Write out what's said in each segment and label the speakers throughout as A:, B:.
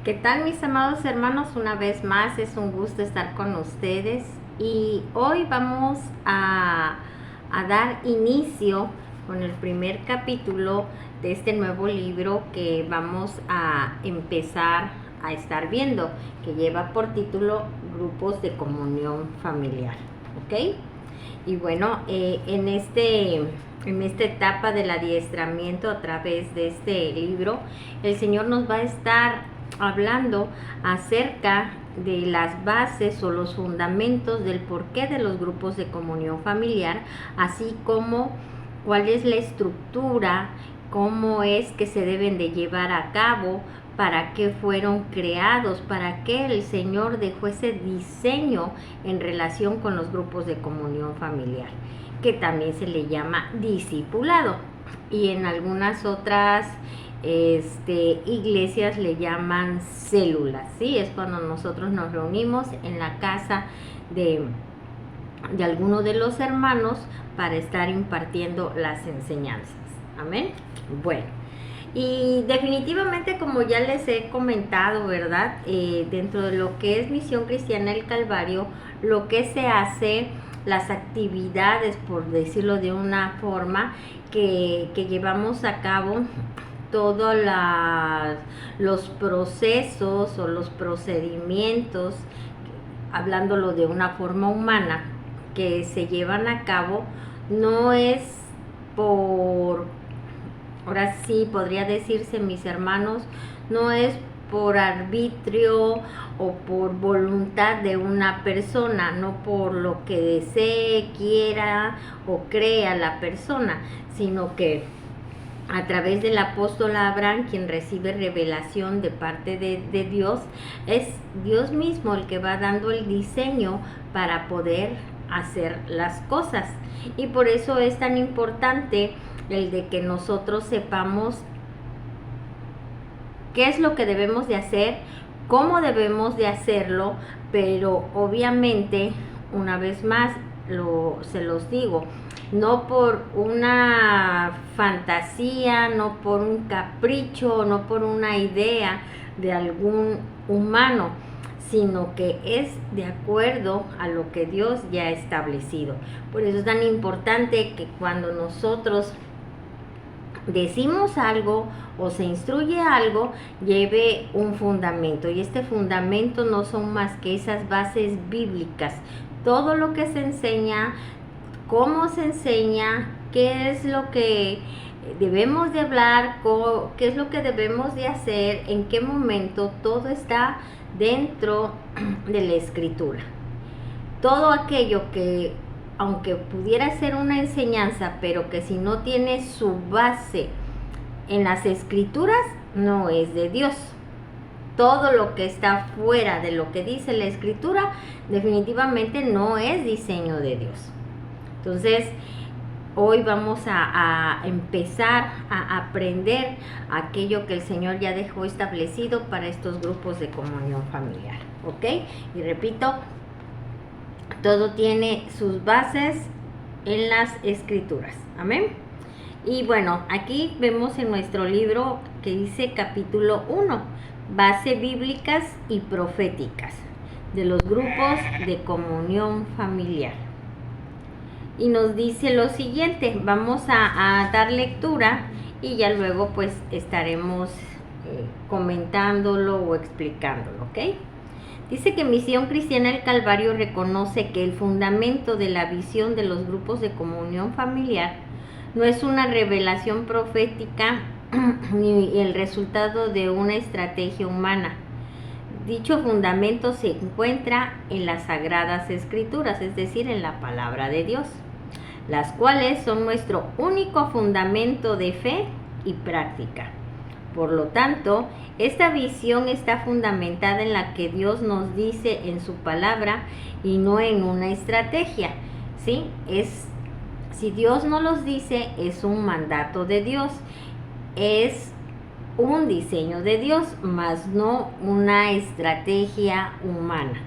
A: ¿Qué tal, mis amados hermanos? Una vez más es un gusto estar con ustedes y hoy vamos a dar inicio con el primer capítulo de este nuevo libro que vamos a empezar a estar viendo, que lleva por título Grupos de Comunión Familiar, ¿ok? Y bueno, en esta etapa del adiestramiento a través de este libro, el Señor nos va a estar hablando acerca de las bases o los fundamentos del porqué de los grupos de comunión familiar, así como cuál es la estructura, cómo es que se deben de llevar a cabo, para qué fueron creados, para qué el Señor dejó ese diseño en relación con los grupos de comunión familiar, que también se le llama discipulado, y en algunas otras iglesias le llaman células, ¿sí? Es cuando nosotros nos reunimos en la casa de alguno de los hermanos para estar impartiendo las enseñanzas. Amén. Bueno, y definitivamente, como ya les he comentado, ¿verdad? Dentro de lo que es Misión Cristiana El Calvario, lo que se hace, las actividades, por decirlo de una forma, que llevamos a cabo, todos los procesos o los procedimientos, hablándolo de una forma humana, que se llevan a cabo, no es por, ahora sí podría decirse, mis hermanos, no es por arbitrio o por voluntad de una persona, no por lo que desee, quiera o crea la persona, sino que a través del apóstol Abraham, quien recibe revelación de parte de Dios, es Dios mismo el que va dando el diseño para poder hacer las cosas. Y por eso es tan importante el de que nosotros sepamos qué es lo que debemos de hacer, cómo debemos de hacerlo, pero obviamente, una vez más, se los digo, no por una fantasía, no por un capricho, no por una idea de algún humano, sino que es de acuerdo a lo que Dios ya ha establecido. Por eso es tan importante que cuando nosotros decimos algo o se instruye algo, lleve un fundamento, y este fundamento no son más que esas bases bíblicas. Todo lo que se enseña, cómo se enseña, qué es lo que debemos de hablar, qué es lo que debemos de hacer, en qué momento, todo está dentro de la escritura. Todo aquello que, aunque pudiera ser una enseñanza, pero que si no tiene su base en las escrituras, no es de Dios. Todo lo que está fuera de lo que dice la escritura, definitivamente no es diseño de Dios. Entonces, hoy vamos a empezar a aprender aquello que el Señor ya dejó establecido para estos grupos de comunión familiar, ¿ok? Y repito, todo tiene sus bases en las escrituras. Amén. Y bueno, aquí vemos en nuestro libro que dice capítulo 1, bases bíblicas y proféticas de los grupos de comunión familiar. Y nos dice lo siguiente, vamos a dar lectura y ya luego pues estaremos comentándolo o explicándolo, ¿ok? Dice que Misión Cristiana El Calvario reconoce que el fundamento de la visión de los grupos de comunión familiar no es una revelación profética ni el resultado de una estrategia humana. Dicho fundamento se encuentra en las Sagradas Escrituras, es decir, en la palabra de Dios, las cuales son nuestro único fundamento de fe y práctica. Por lo tanto, esta visión está fundamentada en la que Dios nos dice en su palabra y no en una estrategia, ¿sí? Si Dios nos los dice, es un mandato de Dios, es un diseño de Dios, más no una estrategia humana.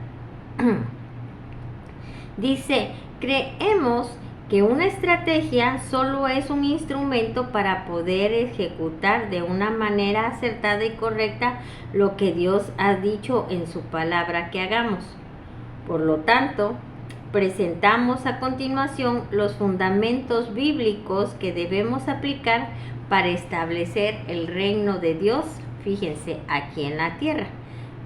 A: Dice, creemos que una estrategia solo es un instrumento para poder ejecutar de una manera acertada y correcta lo que Dios ha dicho en su palabra que hagamos. Por lo tanto, presentamos a continuación los fundamentos bíblicos que debemos aplicar para establecer el reino de Dios, fíjense, aquí en la tierra.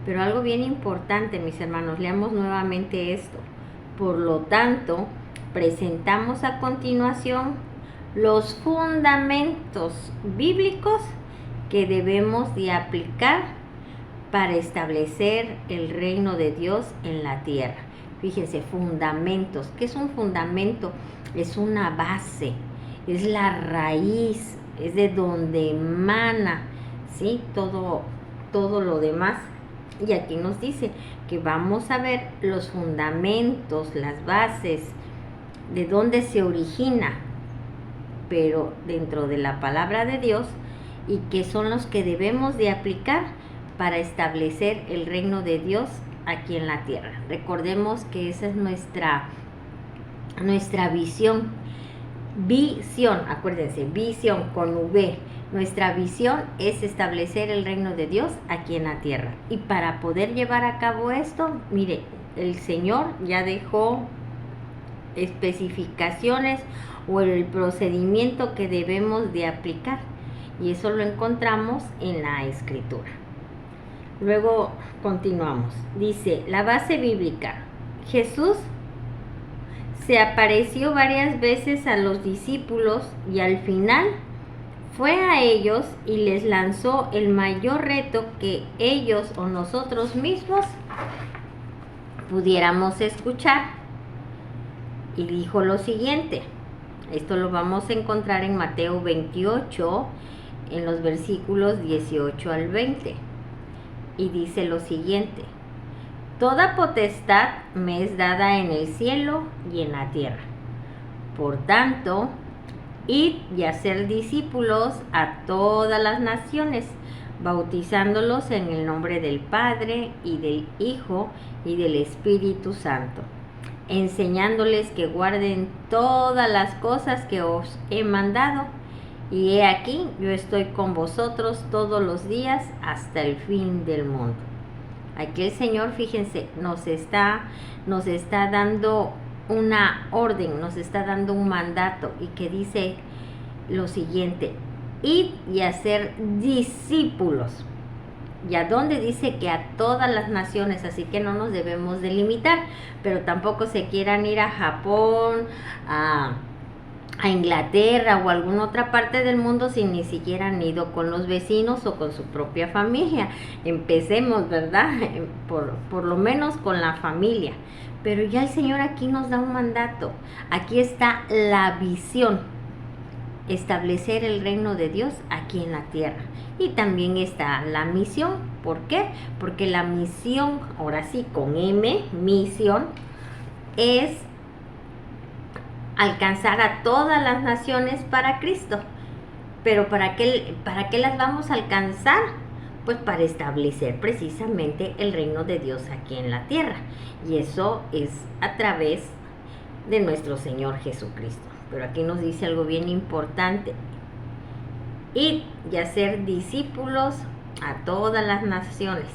A: Pero algo bien importante, mis hermanos, leamos nuevamente esto. Por lo tanto, presentamos a continuación los fundamentos bíblicos que debemos de aplicar para establecer el reino de Dios en la tierra. Fíjense, fundamentos. ¿Qué es un fundamento? Es una base, es la raíz, es de donde emana, ¿sí? Todo lo demás. Y aquí nos dice que vamos a ver los fundamentos, las bases, de dónde se origina, pero dentro de la palabra de Dios, y que son los que debemos de aplicar para establecer el reino de Dios aquí en la tierra. Recordemos que esa es nuestra visión. Visión, acuérdense, visión con V. Nuestra visión es establecer el reino de Dios aquí en la tierra. Y para poder llevar a cabo esto, mire, el Señor ya dejó especificaciones o el procedimiento que debemos de aplicar. Y eso lo encontramos en la Escritura. Luego continuamos. Dice, la base bíblica. Jesús se apareció varias veces a los discípulos y al final fue a ellos y les lanzó el mayor reto que ellos o nosotros mismos pudiéramos escuchar. Y dijo lo siguiente. Esto lo vamos a encontrar en Mateo 28, en los versículos 18 al 20. Y dice lo siguiente: toda potestad me es dada en el cielo y en la tierra. Por tanto, id y hacer discípulos a todas las naciones, bautizándolos en el nombre del Padre y del Hijo y del Espíritu Santo, enseñándoles que guarden todas las cosas que os he mandado. Y he aquí, yo estoy con vosotros todos los días hasta el fin del mundo. Aquí el Señor, fíjense, nos está dando una orden, nos está dando un mandato, y que dice lo siguiente: id y hacer discípulos. ¿Y a dónde? Dice que a todas las naciones, así que no nos debemos de limitar, pero tampoco se quieran ir a Japón, a Inglaterra o a alguna otra parte del mundo si ni siquiera han ido con los vecinos o con su propia familia. Empecemos, ¿verdad? Por lo menos con la familia. Pero ya el Señor aquí nos da un mandato. Aquí está la visión: establecer el reino de Dios aquí en la tierra. Y también está la misión. ¿Por qué? Porque la misión, ahora sí con M, misión, es alcanzar a todas las naciones para Cristo. Pero ¿para qué las vamos a alcanzar? Pues para establecer precisamente el reino de Dios aquí en la tierra. Y eso es a través de nuestro Señor Jesucristo. Pero aquí nos dice algo bien importante: id y hacer discípulos a todas las naciones.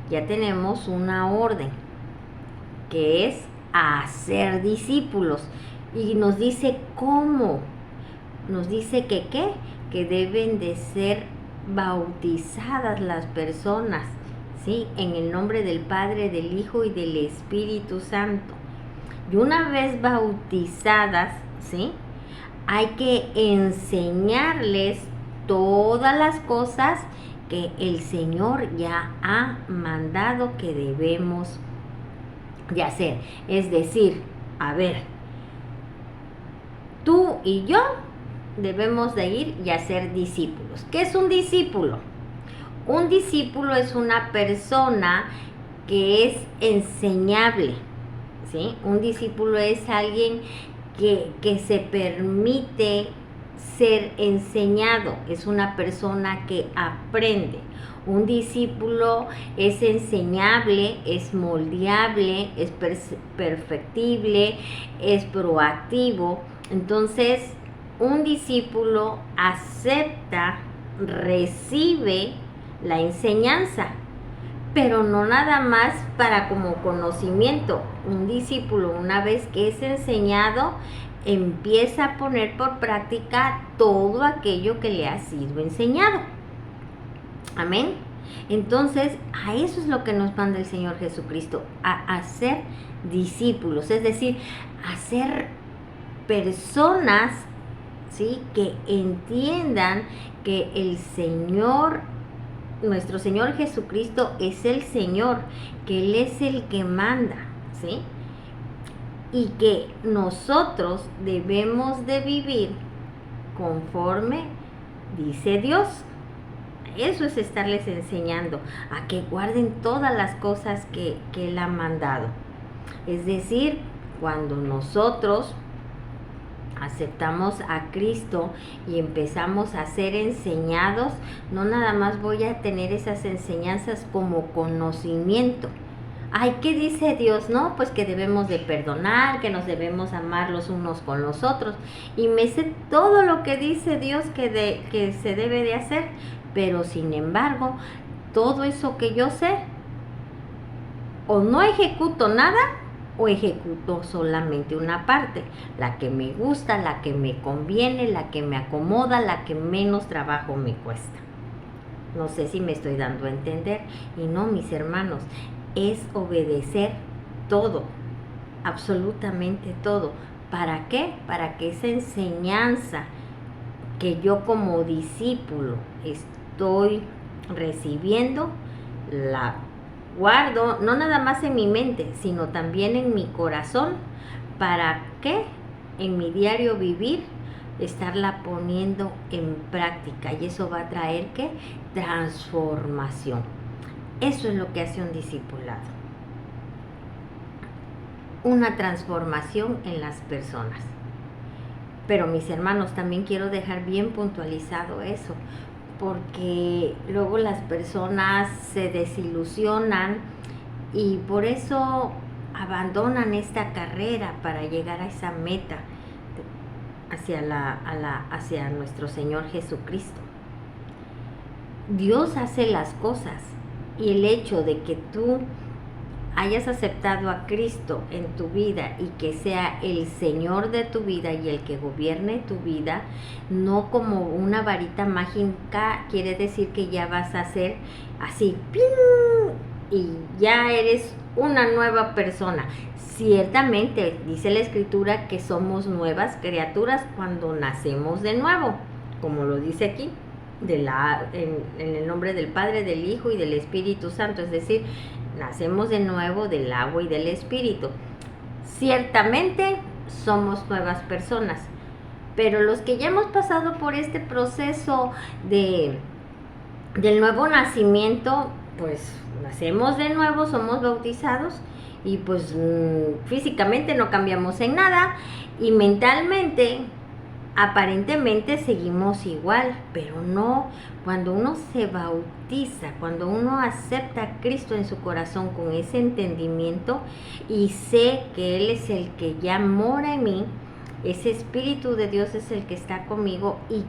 A: Ya tenemos una orden, que es hacer discípulos. Y nos dice cómo. Nos dice que ¿qué? Que deben de ser bautizadas las personas, ¿sí? En el nombre del Padre, del Hijo y del Espíritu Santo. Y una vez bautizadas, ¿sí?, hay que enseñarles todas las cosas que el Señor ya ha mandado que debemos de hacer. Es decir, a ver, tú y yo debemos de ir y hacer discípulos. ¿Qué es un discípulo? Un discípulo es una persona que es enseñable, ¿sí? Un discípulo es alguien que se permite ser enseñado, es una persona que aprende. Un discípulo es enseñable, es moldeable, es perfectible, es proactivo, Entonces, un discípulo acepta, recibe la enseñanza, pero no nada más para como conocimiento. Un discípulo, una vez que es enseñado, empieza a poner por práctica todo aquello que le ha sido enseñado. Amén. Entonces, a eso es lo que nos manda el Señor Jesucristo, a hacer discípulos, es decir, a ser personas, ¿sí?, que entiendan que el Señor, nuestro Señor Jesucristo es el Señor, que Él es el que manda, ¿sí? Y que nosotros debemos de vivir conforme dice Dios. Eso es estarles enseñando, a que guarden todas las cosas que Él ha mandado. Es decir, cuando nosotros aceptamos a Cristo y empezamos a ser enseñados, no nada más voy a tener esas enseñanzas como conocimiento. Ay, ¿qué dice Dios? No, pues que debemos de perdonar, que nos debemos amar los unos con los otros. Y me sé todo lo que dice Dios que se debe de hacer. Pero sin embargo, todo eso que yo sé, o no ejecuto nada, o ejecuto solamente una parte, la que me gusta, la que me conviene, la que me acomoda, la que menos trabajo me cuesta. No sé si me estoy dando a entender. Y no, mis hermanos, es obedecer todo, absolutamente todo. ¿Para qué? Para que esa enseñanza que yo como discípulo estoy recibiendo, la guardo, no nada más en mi mente, sino también en mi corazón. ¿Para qué? En mi diario vivir, estarla poniendo en práctica. Y eso va a traer, ¿qué? Transformación. Eso es lo que hace un discipulado. Una transformación en las personas. Pero mis hermanos, también quiero dejar bien puntualizado eso, porque luego las personas se desilusionan y por eso abandonan esta carrera para llegar a esa meta hacia nuestro Señor Jesucristo. Dios hace las cosas, y el hecho de que tú hayas aceptado a Cristo en tu vida y que sea el Señor de tu vida y el que gobierne tu vida, no como una varita mágica quiere decir que ya vas a ser así, ¡ping!, y ya eres una nueva persona. Ciertamente dice la Escritura que somos nuevas criaturas cuando nacemos de nuevo, como lo dice aquí, en el nombre del Padre, del Hijo y del Espíritu Santo, es decir, nacemos de nuevo del agua y del Espíritu. Ciertamente somos nuevas personas, pero los que ya hemos pasado por este proceso del nuevo nacimiento, pues nacemos de nuevo, somos bautizados y pues físicamente no cambiamos en nada, y mentalmente aparentemente seguimos igual, pero no. Cuando uno se bautiza, cuando uno acepta a Cristo en su corazón con ese entendimiento y sé que Él es el que ya mora en mí, ese Espíritu de Dios es el que está conmigo y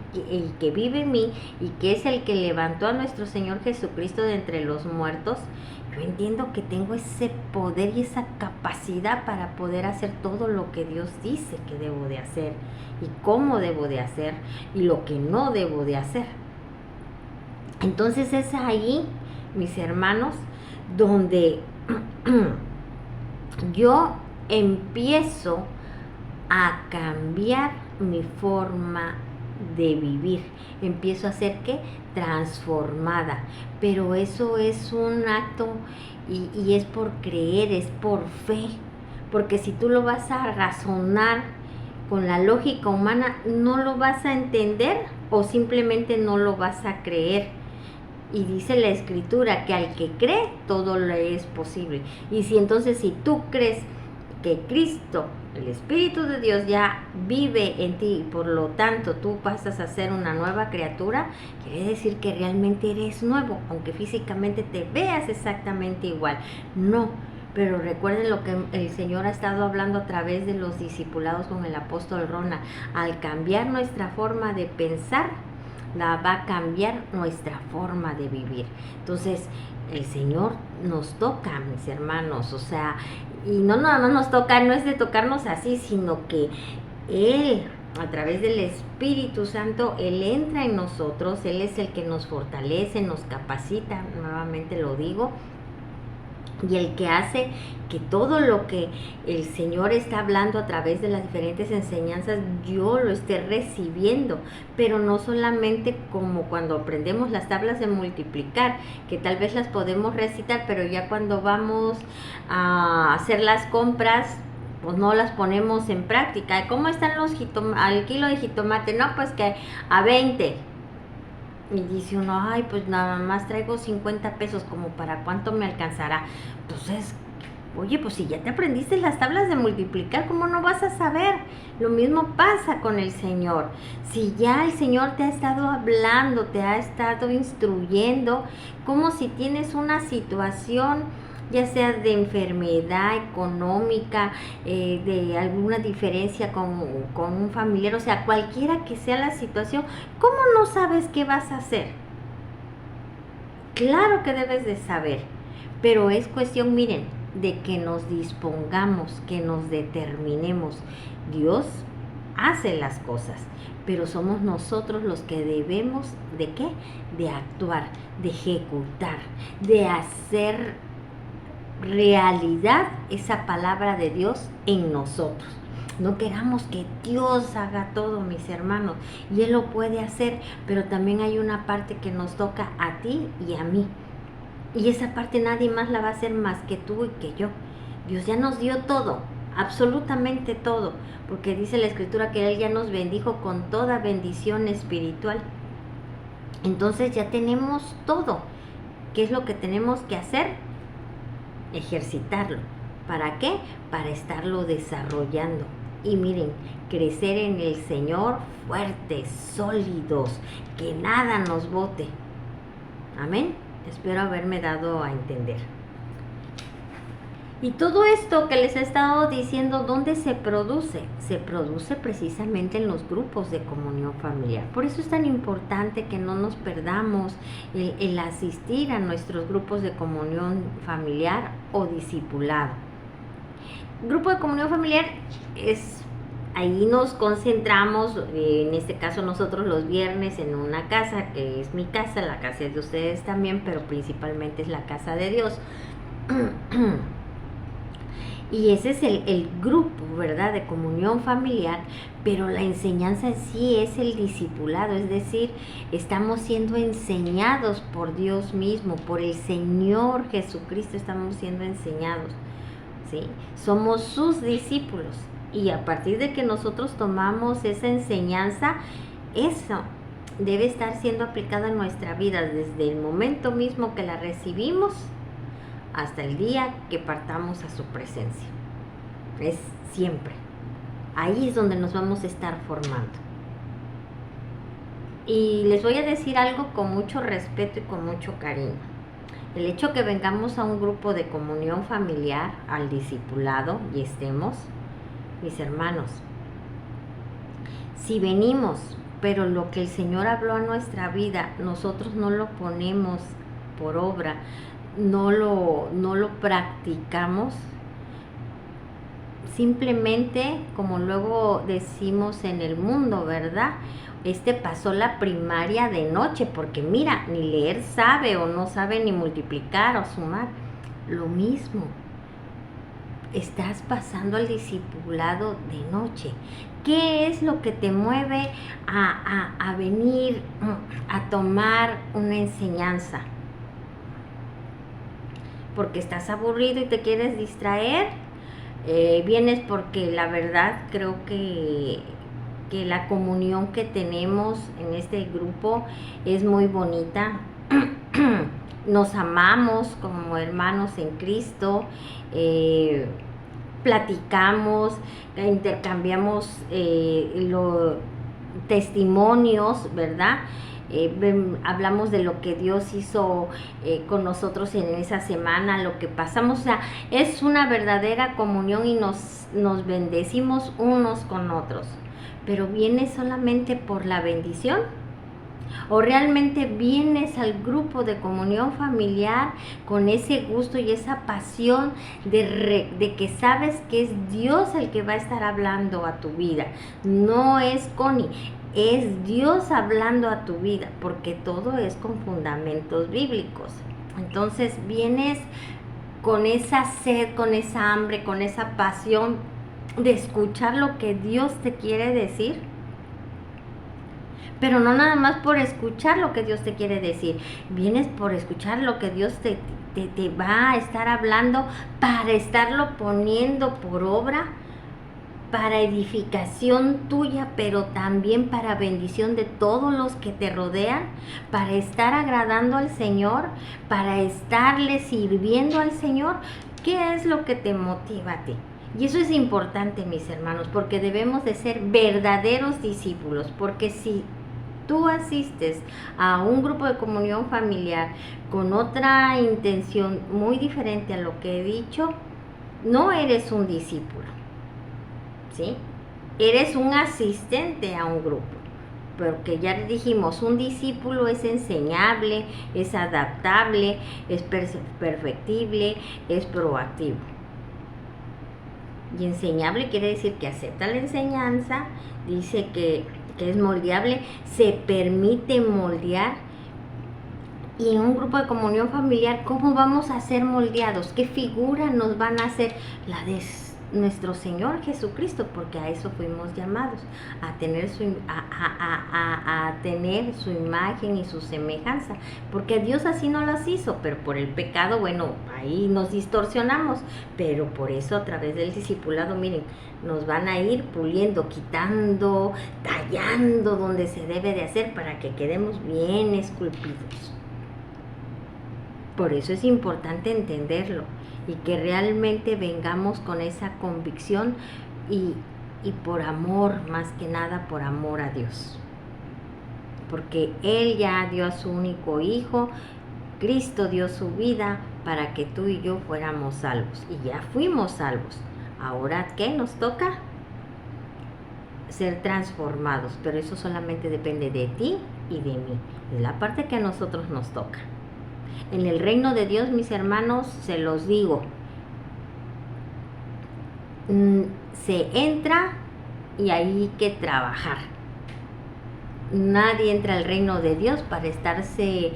A: que vive en mí, y que es el que levantó a nuestro Señor Jesucristo de entre los muertos, yo entiendo que tengo ese poder y esa capacidad para poder hacer todo lo que Dios dice que debo de hacer, y cómo debo de hacer, y lo que no debo de hacer. Entonces es ahí, mis hermanos, donde yo empiezo a cambiar mi forma de vivir. Empiezo a ser, ¿qué? Transformada. Pero eso es un acto y es por creer, es por fe. Porque si tú lo vas a razonar con la lógica humana, no lo vas a entender o simplemente no lo vas a creer. Y dice la Escritura que al que cree, todo le es posible. Y si entonces, si tú crees que Cristo, el Espíritu de Dios, ya vive en ti y por lo tanto tú pasas a ser una nueva criatura, quiere decir que realmente eres nuevo, aunque físicamente te veas exactamente igual. No, Pero recuerden lo que el Señor ha estado hablando a través de los discipulados con el apóstol Ronald. Al cambiar nuestra forma de pensar, la va a cambiar nuestra forma de vivir. Entonces, el Señor nos toca, mis hermanos, o sea, y no nada más nos toca, no es de tocarnos así, sino que Él, a través del Espíritu Santo, Él entra en nosotros, Él es el que nos fortalece, nos capacita, nuevamente lo digo, y el que hace que todo lo que el Señor está hablando a través de las diferentes enseñanzas, yo lo esté recibiendo, pero no solamente como cuando aprendemos las tablas de multiplicar, que tal vez las podemos recitar, pero ya cuando vamos a hacer las compras, pues no las ponemos en práctica. ¿Cómo están los al kilo de jitomate? No, pues que a 20. Y dice uno, ay, pues nada más traigo 50 pesos, como para cuánto me alcanzará. Entonces, oye, pues si ya te aprendiste las tablas de multiplicar, ¿cómo no vas a saber? Lo mismo pasa con el Señor. Si ya el Señor te ha estado hablando, te ha estado instruyendo, como si tienes una situación, ya sea de enfermedad económica, de alguna diferencia con un familiar, o sea, cualquiera que sea la situación, ¿cómo no sabes qué vas a hacer? Claro que debes de saber, pero es cuestión, miren, de que nos dispongamos, que nos determinemos. Dios hace las cosas, pero somos nosotros los que debemos, ¿de qué? De actuar, de ejecutar, de hacer realidad esa palabra de Dios en nosotros. No queramos que Dios haga todo, mis hermanos, y Él lo puede hacer, pero también hay una parte que nos toca a ti y a mí, y esa parte nadie más la va a hacer más que tú y que yo. Dios ya nos dio todo, absolutamente todo, porque dice la Escritura que Él ya nos bendijo con toda bendición espiritual. Entonces ya tenemos todo. ¿Qué es lo que tenemos que hacer? Ejercitarlo. ¿Para qué? Para estarlo desarrollando. Y miren, crecer en el Señor fuertes, sólidos, que nada nos bote. Amén. Espero haberme dado a entender. Y todo esto que les he estado diciendo, ¿dónde se produce? Se produce precisamente en los grupos de comunión familiar. Por eso es tan importante que no nos perdamos el asistir a nuestros grupos de comunión familiar o discipulado. Grupo de comunión familiar es, ahí nos concentramos, en este caso nosotros los viernes en una casa, que es mi casa, la casa es de ustedes también, pero principalmente es la casa de Dios. Y ese es el grupo, ¿verdad?, de comunión familiar, pero la enseñanza en sí es el discipulado, es decir, estamos siendo enseñados por Dios mismo, por el Señor Jesucristo estamos siendo enseñados, ¿sí? Somos sus discípulos y a partir de que nosotros tomamos esa enseñanza, eso debe estar siendo aplicado en nuestra vida desde el momento mismo que la recibimos hasta el día que partamos a su presencia. Es siempre. Ahí es donde nos vamos a estar formando. Y les voy a decir algo con mucho respeto y con mucho cariño. El hecho que vengamos a un grupo de comunión familiar, al discipulado, y estemos, mis hermanos, si venimos, pero lo que el Señor habló a nuestra vida, nosotros no lo ponemos por obra, no lo practicamos, simplemente, como luego decimos en el mundo, ¿verdad? Pasó la primaria de noche, porque mira, ni leer sabe o no sabe ni multiplicar o sumar. Lo mismo, estás pasando al discipulado de noche. ¿Qué es lo que te mueve a venir a tomar una enseñanza? Porque estás aburrido y te quieres distraer, vienes porque la verdad creo que la comunión que tenemos en este grupo es muy bonita. Nos amamos como hermanos en Cristo, platicamos, intercambiamos testimonios, ¿verdad? hablamos de lo que Dios hizo con nosotros en esa semana, lo que pasamos. O sea, es una verdadera comunión y nos bendecimos unos con otros. Pero ¿viene solamente por la bendición? ¿O realmente vienes al grupo de comunión familiar con ese gusto y esa pasión de que sabes que es Dios el que va a estar hablando a tu vida? No es Connie, es Dios hablando a tu vida, porque todo es con fundamentos bíblicos. Entonces vienes con esa sed, con esa hambre, con esa pasión de escuchar lo que Dios te quiere decir. Pero no nada más por escuchar lo que Dios te quiere decir. Vienes por escuchar lo que Dios te va a estar hablando para estarlo poniendo por obra, para edificación tuya, pero también para bendición de todos los que te rodean, para estar agradando al Señor, para estarle sirviendo al Señor. ¿Qué es lo que te motiva a ti? Y eso es importante, mis hermanos, porque debemos de ser verdaderos discípulos, porque si tú asistes a un grupo de comunión familiar con otra intención muy diferente a lo que he dicho, no eres un discípulo, ¿sí? Eres un asistente a un grupo, porque ya dijimos, un discípulo es enseñable, es adaptable, es perfectible, es proactivo. Y enseñable quiere decir que acepta la enseñanza, dice que es moldeable, se permite moldear. Y en un grupo de comunión familiar, ¿cómo vamos a ser moldeados? ¿Qué figura nos van a hacer? La de nuestro Señor Jesucristo, porque a eso fuimos llamados, a tener tener su imagen y su semejanza, porque Dios así no las hizo, pero por el pecado, bueno, ahí nos distorsionamos, pero por eso a través del discipulado, miren, nos van a ir puliendo, quitando, tallando donde se debe de hacer para que quedemos bien esculpidos. Por eso es importante entenderlo y que realmente vengamos con esa convicción y por amor, más que nada por amor a Dios. Porque Él ya dio a su único Hijo, Cristo dio su vida para que tú y yo fuéramos salvos. Y ya fuimos salvos. Ahora, ¿qué nos toca? Ser transformados, pero eso solamente depende de ti y de mí. Es la parte que a nosotros nos toca. En el reino de Dios, mis hermanos, se los digo, se entra y hay que trabajar. Nadie entra al reino de Dios para estarse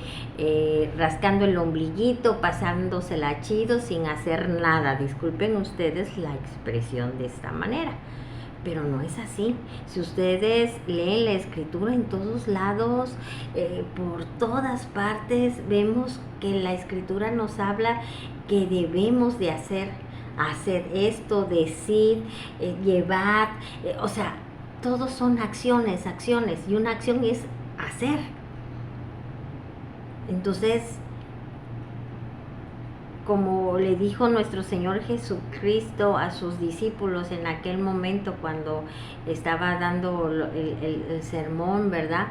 A: rascando el ombliguito, pasándosela chido sin hacer nada. Disculpen ustedes la expresión de esta manera, pero no es así. Si ustedes leen la escritura en todos lados, por todas partes, vemos que la escritura nos habla que debemos de hacer esto, decir, llevar, o sea, todos son acciones, y una acción es hacer. Entonces, como le dijo nuestro Señor Jesucristo a sus discípulos en aquel momento cuando estaba dando el sermón, ¿verdad?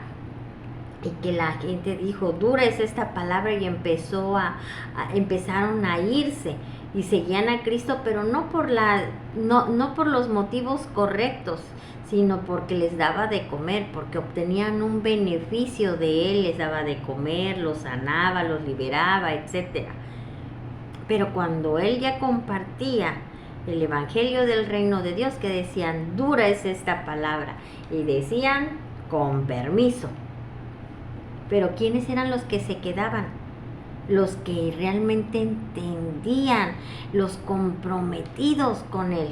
A: Y que la gente dijo, dura es esta palabra, y empezaron a irse y seguían a Cristo, pero no por los motivos correctos, sino porque les daba de comer, porque obtenían un beneficio de Él, les daba de comer, los sanaba, los liberaba, etcétera. Pero cuando Él ya compartía el evangelio del reino de Dios, que decían, dura es esta palabra, y decían, con permiso. Pero ¿quiénes eran los que se quedaban? Los que realmente entendían, los comprometidos con Él.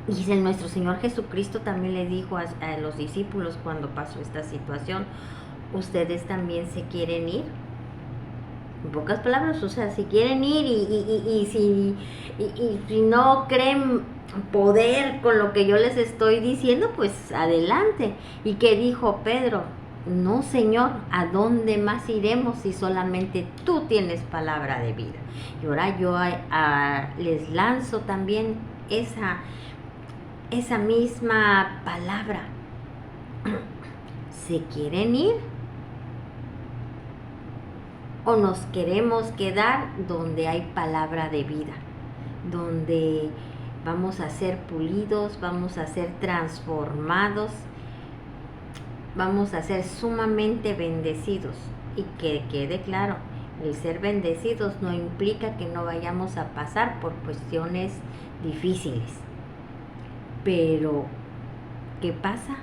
A: Y nuestro Señor Jesucristo también le dijo a los discípulos cuando pasó esta situación, ¿ustedes también se quieren ir? En pocas palabras, o sea, si quieren ir y si no creen poder con lo que yo les estoy diciendo, pues adelante. ¿Y qué dijo Pedro? No, Señor, ¿a dónde más iremos si solamente tú tienes palabra de vida? Y ahora yo les lanzo también esa misma palabra. ¿Se quieren ir? ¿O nos queremos quedar donde hay palabra de vida? Donde vamos a ser pulidos, vamos a ser transformados, vamos a ser sumamente bendecidos. Y que quede claro, el ser bendecidos no implica que no vayamos a pasar por cuestiones difíciles. Pero, ¿qué pasa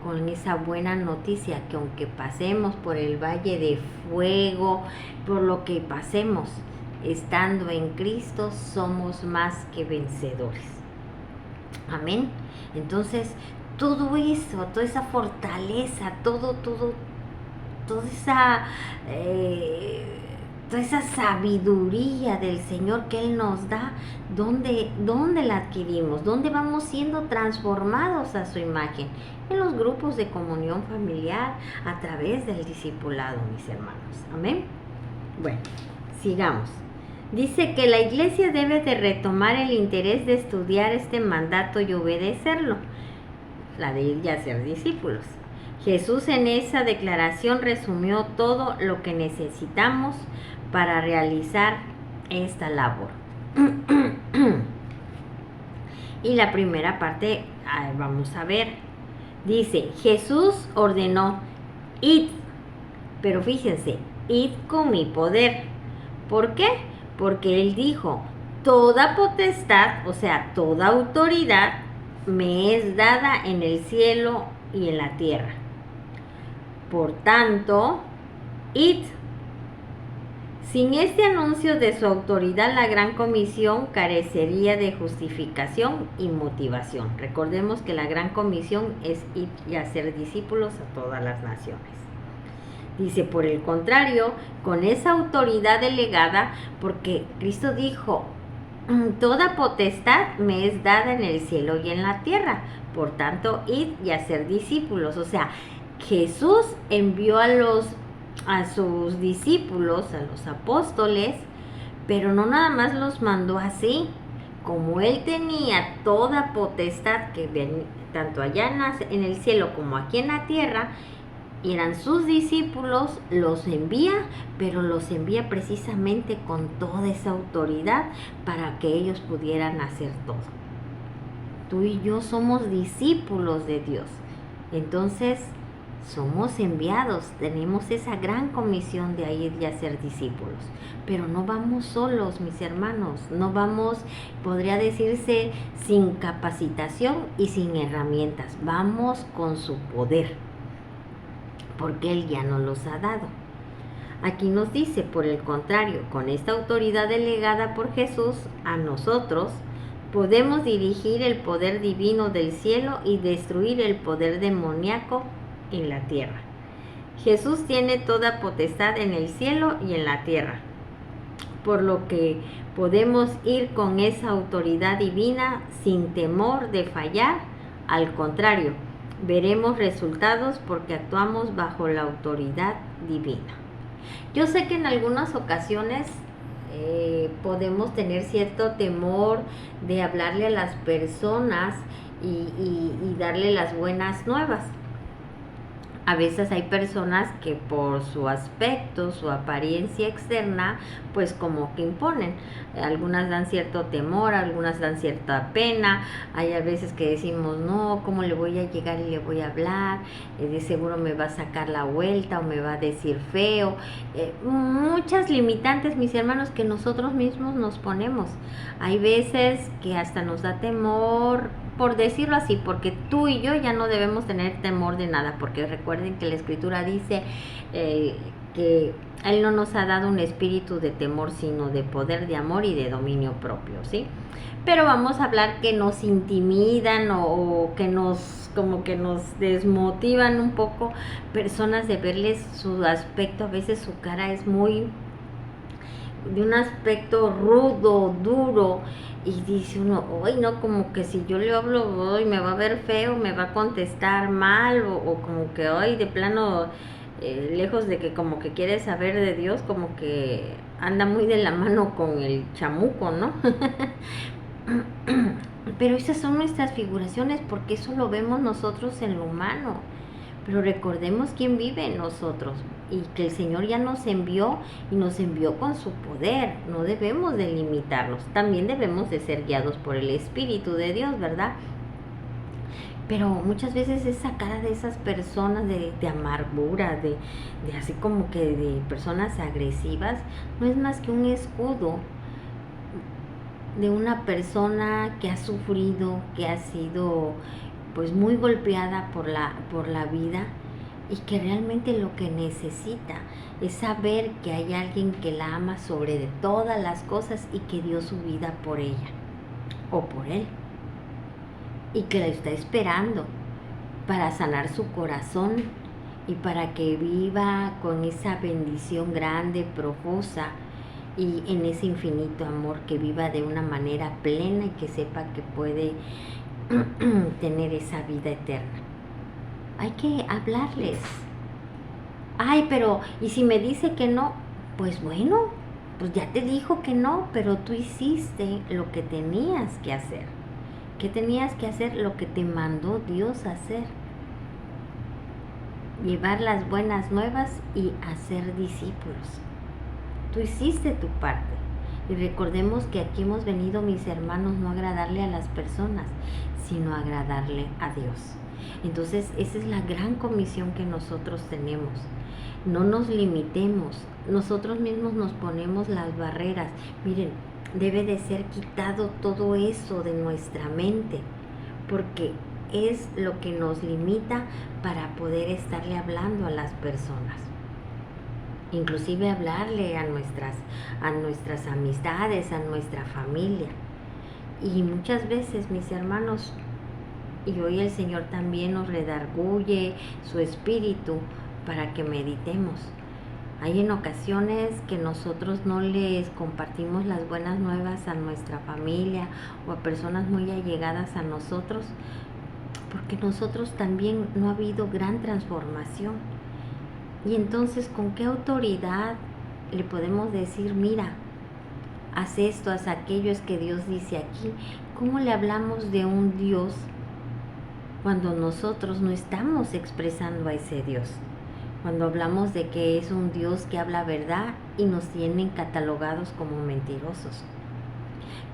A: con esa buena noticia? Que aunque pasemos por el valle de fuego, por lo que pasemos, estando en Cristo, somos más que vencedores. Amén. Entonces, todo eso, toda esa fortaleza, toda esa sabiduría del Señor que Él nos da, ¿dónde la adquirimos? ¿Dónde vamos siendo transformados a su imagen? En los grupos de comunión familiar, a través del discipulado, mis hermanos. Amén. Bueno, sigamos. Dice que la iglesia debe de retomar el interés de estudiar este mandato y obedecerlo, la de ir y hacer discípulos. Jesús en esa declaración resumió todo lo que necesitamos para realizar esta labor. Y la primera parte, vamos a ver, dice, Jesús ordenó, id, pero fíjense, id con mi poder. ¿Por qué? Porque Él dijo, toda potestad, o sea, toda autoridad, me es dada en el cielo y en la tierra. Por tanto, id. Sin este anuncio de su autoridad, la Gran Comisión carecería de justificación y motivación. Recordemos que la Gran Comisión es ir y hacer discípulos a todas las naciones. Dice, por el contrario, con esa autoridad delegada, porque Cristo dijo, toda potestad me es dada en el cielo y en la tierra. Por tanto, id y hacer discípulos. O sea, Jesús envió a sus discípulos, a los apóstoles, pero no nada más los mandó así. Como Él tenía toda potestad que tanto allá en el cielo como aquí en la tierra, y eran sus discípulos, los envía, pero los envía precisamente con toda esa autoridad para que ellos pudieran hacer todo. Tú y yo somos discípulos de Dios. Entonces, somos enviados, tenemos esa gran comisión de ir y hacer discípulos. Pero no vamos solos, mis hermanos. No vamos, podría decirse, sin capacitación y sin herramientas. Vamos con su poder, porque Él ya nos los ha dado. Aquí nos dice, por el contrario, con esta autoridad delegada por Jesús a nosotros, podemos dirigir el poder divino del cielo y destruir el poder demoníaco en la tierra. Jesús tiene toda potestad en el cielo y en la tierra, por lo que podemos ir con esa autoridad divina sin temor de fallar. Al contrario, veremos resultados porque actuamos bajo la autoridad divina. Yo sé que en algunas ocasiones podemos tener cierto temor de hablarle a las personas y darle las buenas nuevas. A veces hay personas que por su aspecto, su apariencia externa, pues como que imponen. Algunas dan cierto temor, algunas dan cierta pena. Hay a veces que decimos, no, ¿cómo le voy a llegar y le voy a hablar? De seguro me va a sacar la vuelta o me va a decir feo. Muchas limitantes, mis hermanos, que nosotros mismos nos ponemos. Hay veces que hasta nos da temor, por decirlo así, porque tú y yo ya no debemos tener temor de nada, porque recuerden que la Escritura dice que Él no nos ha dado un espíritu de temor, sino de poder, de amor y de dominio propio, ¿sí? Pero vamos a hablar que nos intimidan o que como que nos desmotivan un poco, personas de verles su aspecto, a veces su cara es muy de un aspecto rudo, duro, y dice uno, ay no, como que si yo le hablo hoy me va a ver feo, me va a contestar mal, o como que hoy de plano, lejos de que como que quiere saber de Dios, como que anda muy de la mano con el chamuco, ¿no? Pero esas son nuestras figuraciones, porque eso lo vemos nosotros en lo humano. pero recordemos quién vive en nosotros y que el Señor ya nos envió y nos envió con su poder. No debemos de limitarlos, también debemos de ser guiados por el Espíritu de Dios, ¿verdad? Pero muchas veces esa cara de esas personas de amargura, de así como que de personas agresivas, no es más que un escudo de una persona que ha sufrido, que ha sido pues muy golpeada por la vida y que realmente lo que necesita es saber que hay alguien que la ama sobre de todas las cosas y que dio su vida por ella o por él y que la está esperando para sanar su corazón y para que viva con esa bendición grande, profusa y en ese infinito amor, que viva de una manera plena y que sepa que puede tener esa vida eterna. Hay que hablarles. Ay, pero ¿y si me dice que no? Pues bueno, pues ya te dijo que no, pero tú hiciste lo que tenías que hacer. ¿Qué tenías que hacer? Lo que te mandó Dios a hacer. Llevar las buenas nuevas y hacer discípulos. Tú hiciste tu parte. Y recordemos que aquí hemos venido, mis hermanos, no a agradarle a las personas, sino a agradarle a Dios. Entonces, esa es la gran comisión que nosotros tenemos. No nos limitemos. Nosotros mismos nos ponemos las barreras. Miren, debe de ser quitado todo eso de nuestra mente, porque es lo que nos limita para poder estarle hablando a las personas. Inclusive hablarle a nuestras amistades, a nuestra familia. Y muchas veces, mis hermanos, y hoy el Señor también nos redarguye su espíritu para que meditemos. Hay en ocasiones que nosotros no les compartimos las buenas nuevas a nuestra familia o a personas muy allegadas a nosotros, porque nosotros también no ha habido gran transformación. Y entonces, ¿con qué autoridad le podemos decir, mira, haz esto, haz aquello? Es que Dios dice aquí. ¿Cómo le hablamos de un Dios cuando nosotros no estamos expresando a ese Dios? Cuando hablamos de que es un Dios que habla verdad y nos tienen catalogados como mentirosos.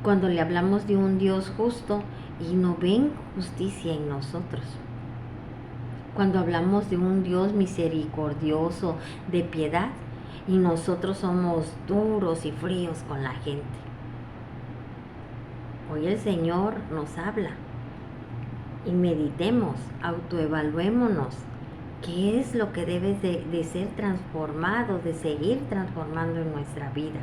A: Cuando le hablamos de un Dios justo y no ven justicia en nosotros. Cuando hablamos de un Dios misericordioso, de piedad, y nosotros somos duros y fríos con la gente. Hoy el Señor nos habla y meditemos, autoevaluémonos. ¿Qué es lo que debe de ser transformado, de seguir transformando en nuestra vida?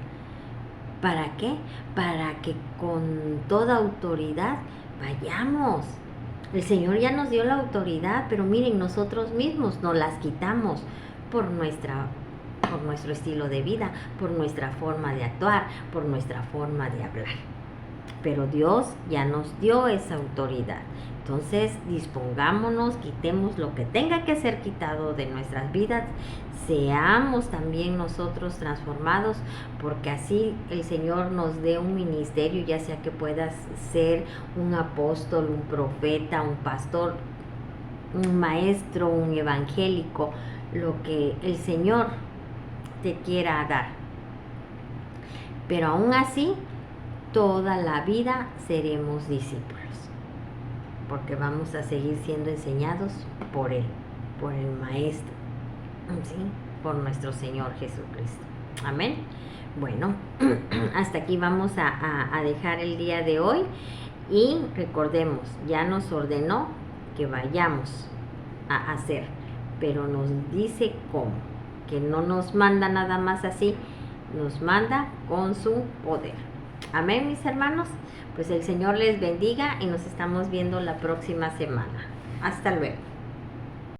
A: ¿Para qué? Para que con toda autoridad vayamos. El Señor ya nos dio la autoridad, pero miren, nosotros mismos nos las quitamos por nuestro estilo de vida, por nuestra forma de actuar, por nuestra forma de hablar. Pero Dios ya nos dio esa autoridad. Entonces, dispongámonos, quitemos lo que tenga que ser quitado de nuestras vidas, seamos también nosotros transformados, porque así el Señor nos dé un ministerio, ya sea que puedas ser un apóstol, un profeta, un pastor, un maestro, un evangélico, lo que el Señor te quiera dar. Pero aún así, toda la vida seremos discípulos, porque vamos a seguir siendo enseñados por Él, por el Maestro, ¿sí? Por nuestro Señor Jesucristo. Amén. Bueno, hasta aquí vamos a dejar el día de hoy y recordemos, ya nos ordenó que vayamos a hacer, pero nos dice cómo, que no nos manda nada más así, nos manda con su poder. Amén, mis hermanos. Pues el Señor les bendiga y nos estamos viendo la próxima semana. Hasta luego.